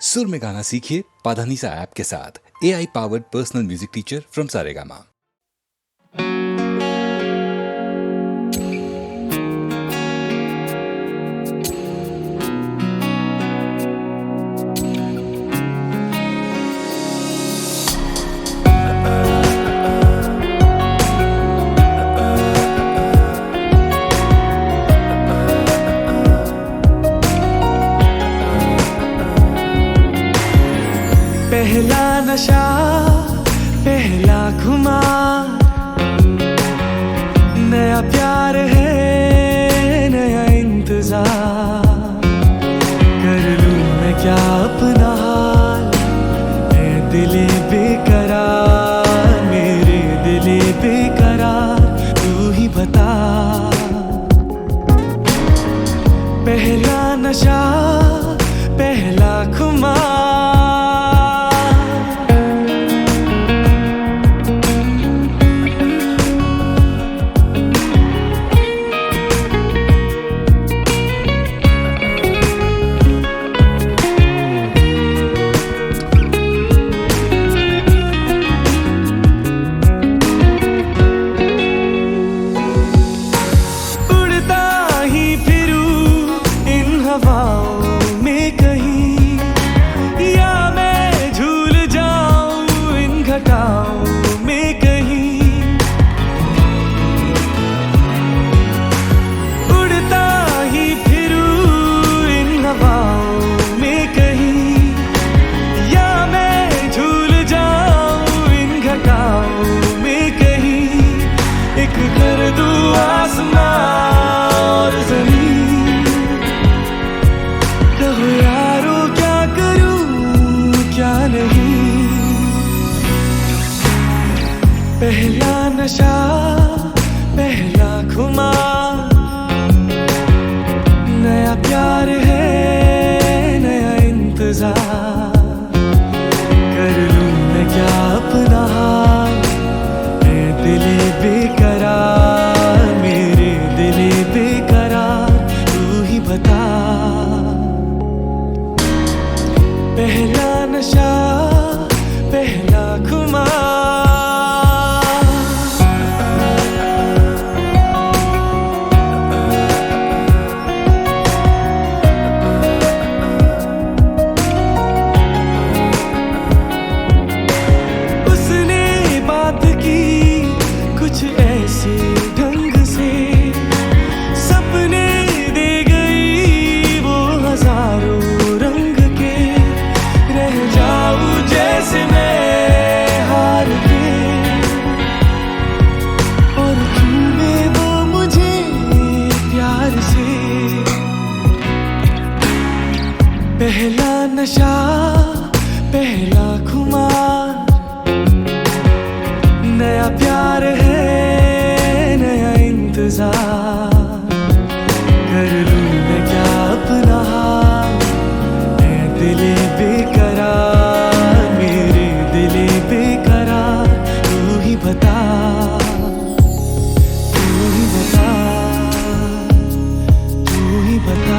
सुर में गाना सीखिए पाधानीसा ऐप के साथ। AI powered personal music teacher from Saregama. पहला नशा पहला खुमार, नया प्यार है नया इंतजार। कर लूं मैं क्या अपना हाल, ऐ दिले बेकरार, मेरे दिले बेकरार, तू ही बता। पहला नशा पहला खुमार, पहला नशा पहला खुमार, नया प्यार है नया इंतजार। कर लूं मैं क्या अपना हाल, मैं दिले बेकरार, मेरे दिले बेकरार, तू ही बता। पहला नशा पहला खुमार, कुछ ऐसे ढंग से सपने दे गई वो हजारों रंग के। रह जाऊं जैसे मैं हार के, और चूमे वो मुझे प्यार से। पहला नशा पहला खुमार, नया प्यार है नया इंतजार। कर लूं मैं क्या अपना हाल, मैं दिले बेकरार, मेरे दिले बेकरार, तू ही बता, तू ही बता, तू ही बता।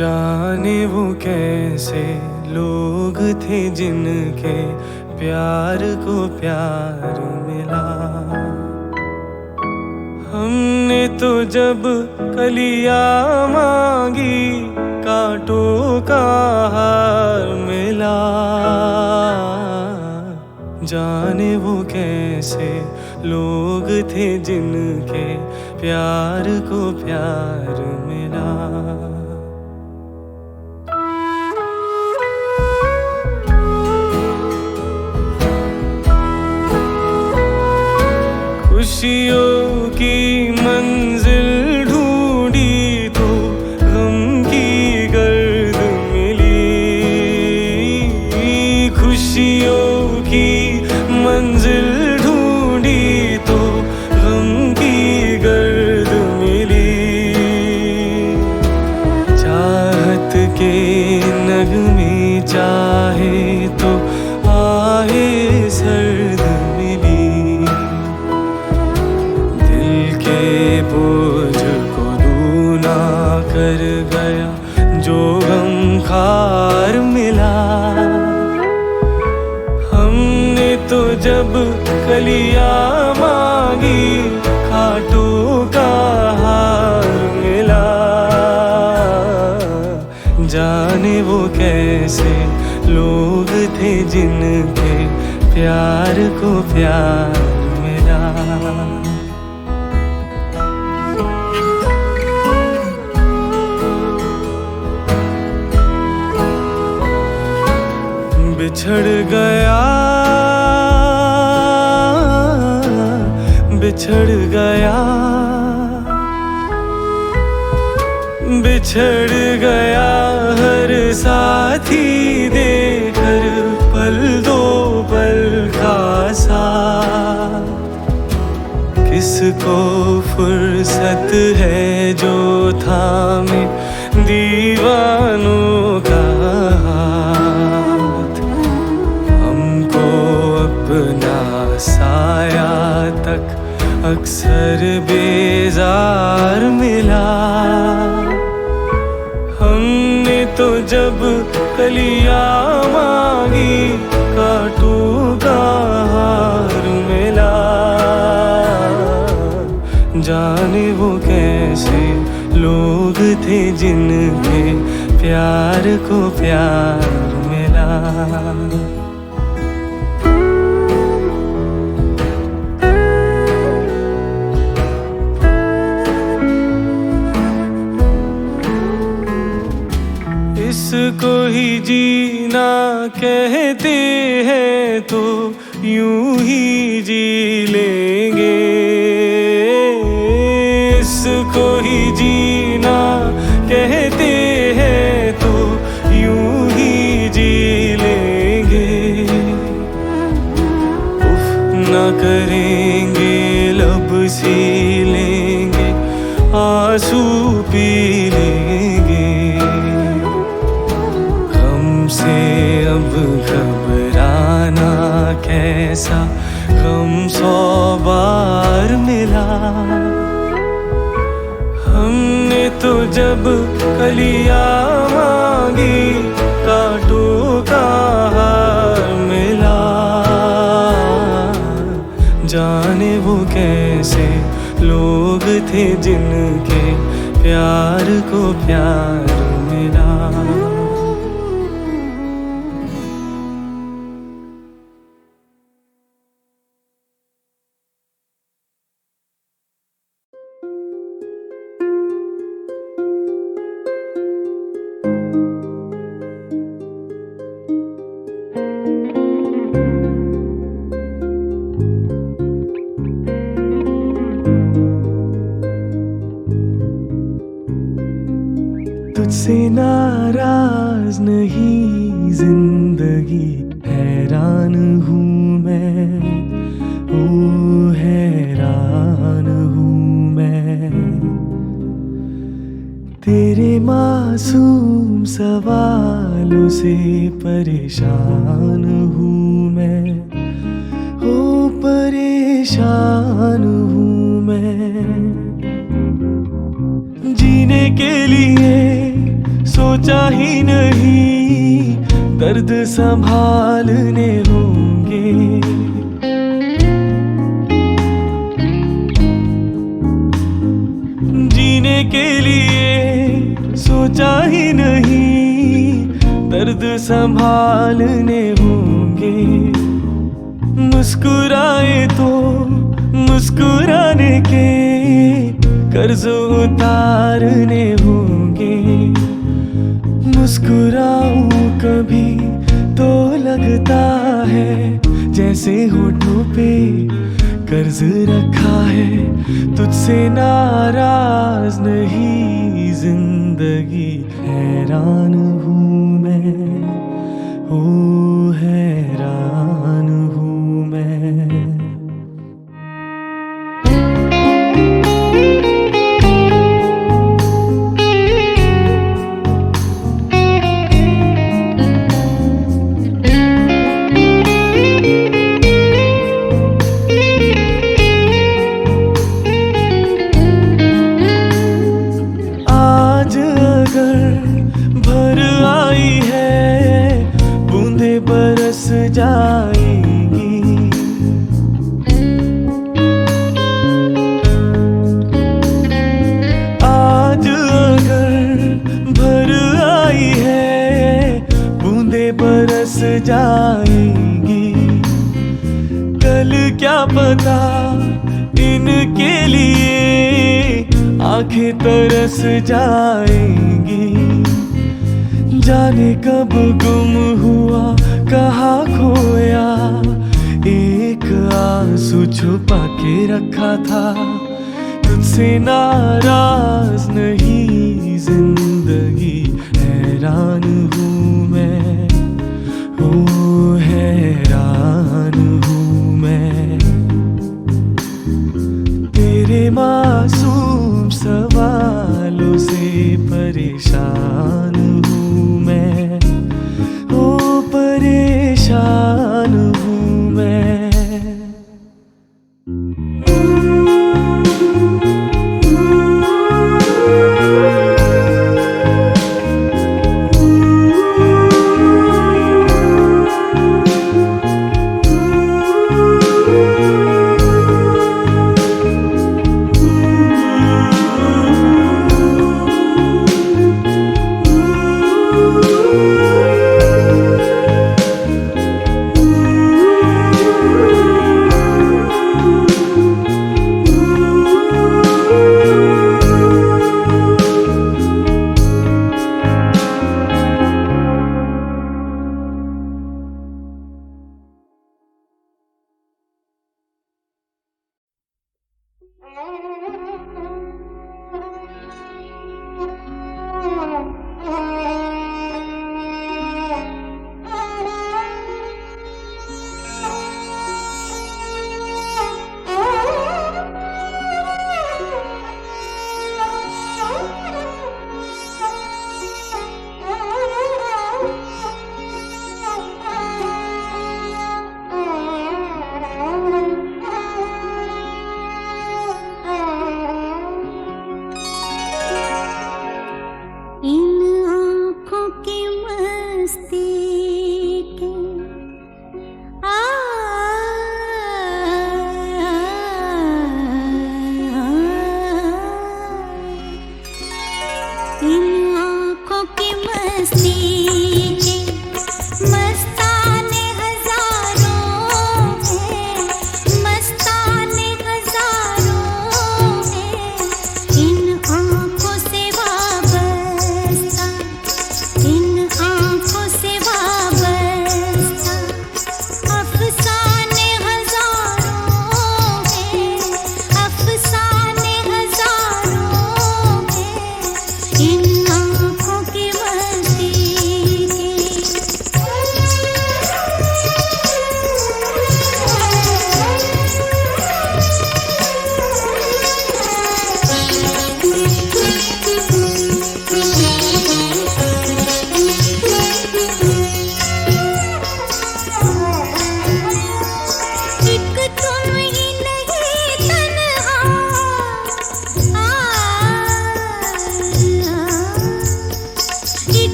जाने वो कैसे लोग थे जिनके प्यार को प्यार मिला। हमने तो जब कलियां मांगी कांटों का हार मिला। जाने वो कैसे लोग थे जिनके प्यार को प्यार मिला। खुशियों की मंजिल ढूंढी तो गम की गर्द मिली। खुशियों की मंजिल ढूंढी तो गम की गर्द मिली। चाहत के नगमे चाहे तो आए सर्द मिली। बोझ को दूना कर गया जो गम खार मिला। हमने तो जब कलियां मांगी खाटों का हार मिला। जाने वो कैसे लोग थे जिनके प्यार को प्यार मिला। बिछड़ गया बिछड़ गया बिछड़ गया हर साथी देकर पल दो पल का साथ। किसको फुर्सत है जो थामे दीवानों का हाथ। हमको अपना साया तक अक्सर बेजार मिला। हमने तो जब कलियां मांगी कांटों का हार मिला। जाने वो कैसे लोग थे जिनके प्यार को प्यार मिला। इसको ही जीना कहते हैं तो यूं ही जी लेंगे। इसको ही जीना कहते हैं तो यूं ही जी लेंगे। उफ न करेंगे लब सी लेंगे आंसू पी लेंगे। से अब घबराना कैसा गम 100 बार मिला। हमने तो जब कलियां मांगी कांटों का हार मिला। जाने वो कैसे लोग थे जिनके प्यार को प्यार मिला। तुझसे नाराज नहीं जिंदगी हैरान हूँ मैं। ओ हैरान हूँ मैं। तेरे मासूम सवालों से परेशान हूँ मैं। ओ परेशान हूँ मैं। जीने के लिए सोचा ही नहीं दर्द संभालने होंगे। जीने के लिए सोचा ही नहीं दर्द संभालने होंगे। मुस्कुराए तो मुस्कुराने के कर्ज उतारने होंगे। मुस्कुराऊं कभी तो लगता है जैसे होठों पे कर्ज रखा है। तुझसे नाराज नहीं जिंदगी, हैरान हूँ मैं, ओ हैरान हूँ मैं। भर आई है बूंदे बरस जाएंगी। आज अगर भर आई है बूंदे बरस जाएंगी। कल क्या पता इनके लिए आंखें तरस जाएंगी। जाने कब गुम हुआ कहाँ खोया, एक आंसू छुपा के रखा था। तुझसे नाराज नहीं जिंदगी, हैरान हूँ मैं, ओ हैरान हूँ मैं। तेरे मासूम सवालों से परेशान हूँ मैं, ओ परेशान हूँ मैं।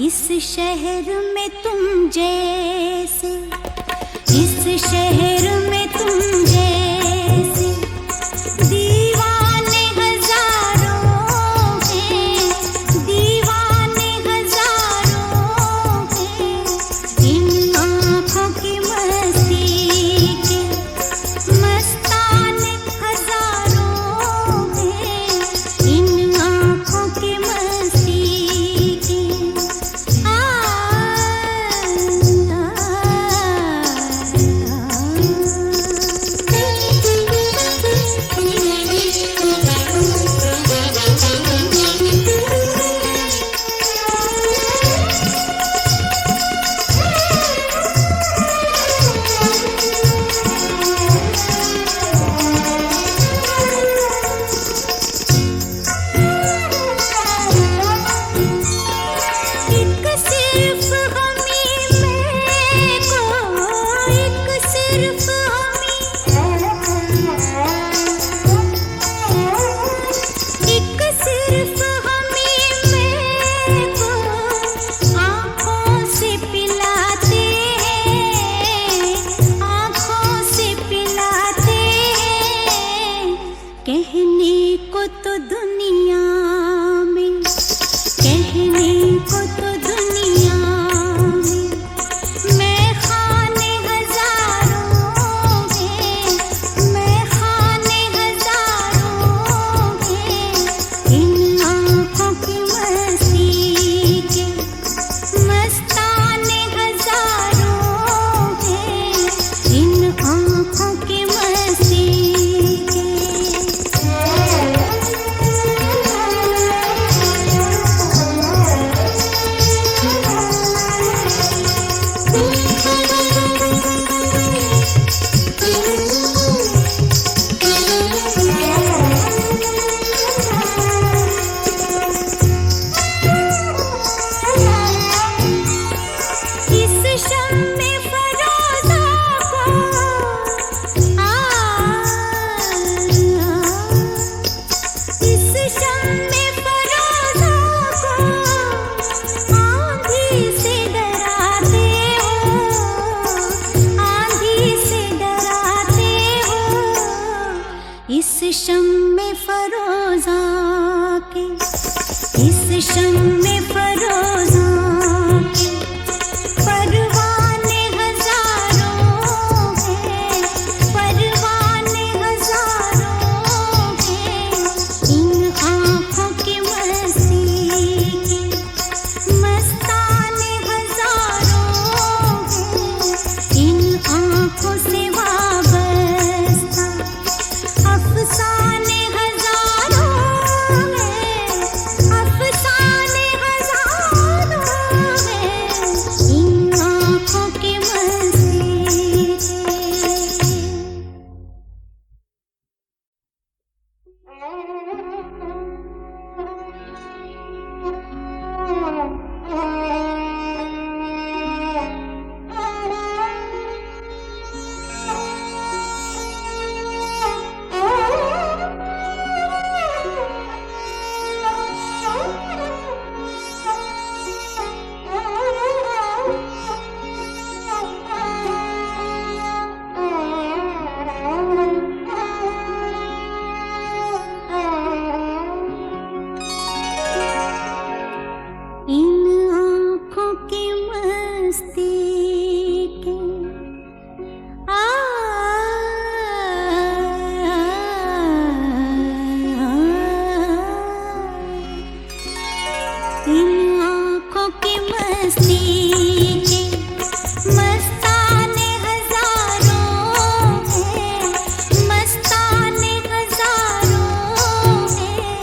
इस शहर में तुम जैसे, इस शहर में तुम जैसे दीवाने हजारों हैं, दीवाने हजारों हैं। इन आँखों की मस्ती के मस्ताने हजारों हैं, इन आँखों की मस्ती के। कहने को तो दुनिया में, कहने को तो दुनिया में मैं खाने हजारों हैं, मैं खाने हजारों हैं। इन आँखों की मस्ती के मस्ताने हजारों हैं, इन आँखों की मस्ती के। इस शम्मे फरोज़ा के, इस शम्मे फरोज़ा के परवाने हजारों हैं, परवाने हजारों हैं। इन आँखों की मस्ती के मस्ताने हजारों हैं, इन आँखों से वाबस्ता अफसाने हजारों हैं, अफसाने हजारों हैं। इन आँखों की मस्ती के। इन आँखों की मस्ती के इन आँखों की मस्ती के मस्ताने हजारों हैं, मस्ताने हजारों हैं।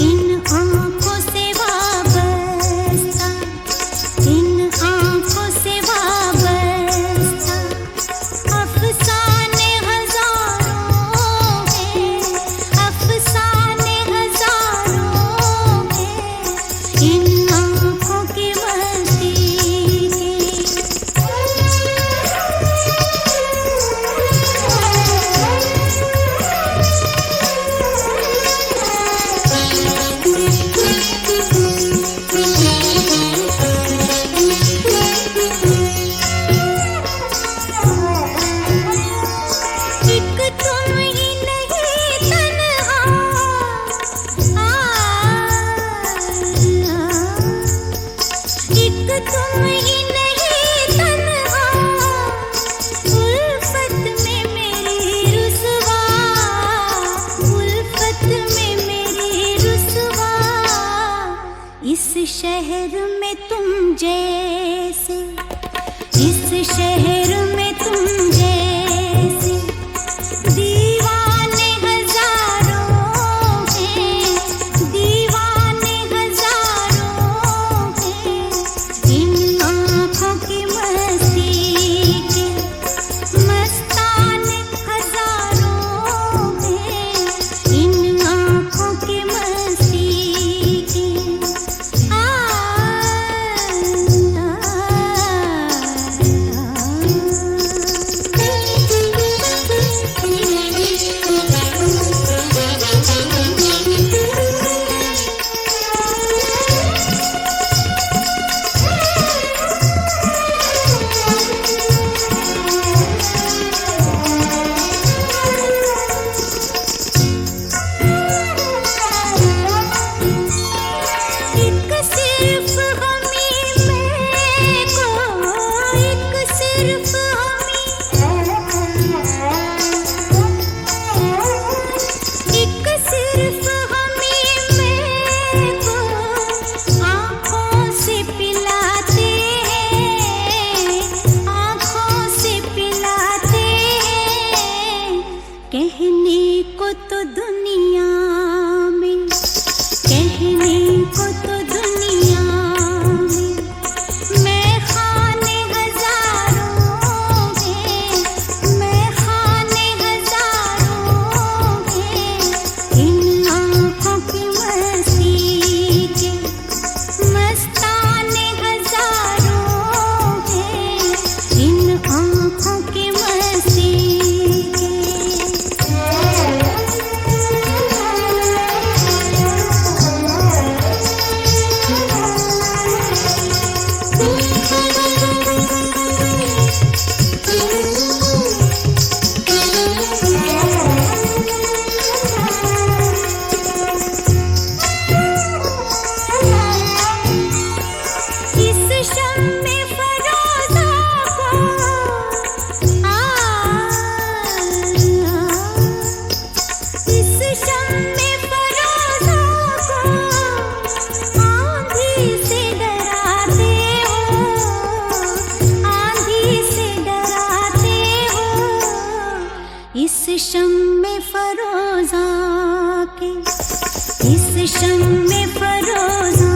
इन आँखों से वाबस्ता, इन आँखों से वाबस्ता अफसाने हजारों हैं, अफसाने हजारों हैं। इन आँखों की मस्ती के। तुम ही नहीं तन्हा, उल्फत में मेरी रुसवा, उल्फत में मेरी रुसवा। इस शहर में तुम जैसे, इस शहर में तुम जैसे दीवाने हजारों हैं, दीवाने हजारों हैं। इन आँखों की मस्ती के मस्ताने हजारों हैं, इन आँखों की मस्ती के। कहने को तो दुनिया में, कहने को तो दुनिया में मैं खाने हजारों हैं, मैं खाने हजारों हैं। इन आँखों की मस्ती के मस्ताने हजारों हैं, इन आँखों की मस्ती के। इस शम्मे फरोज़ा के, इस शम्मे फरोज़ा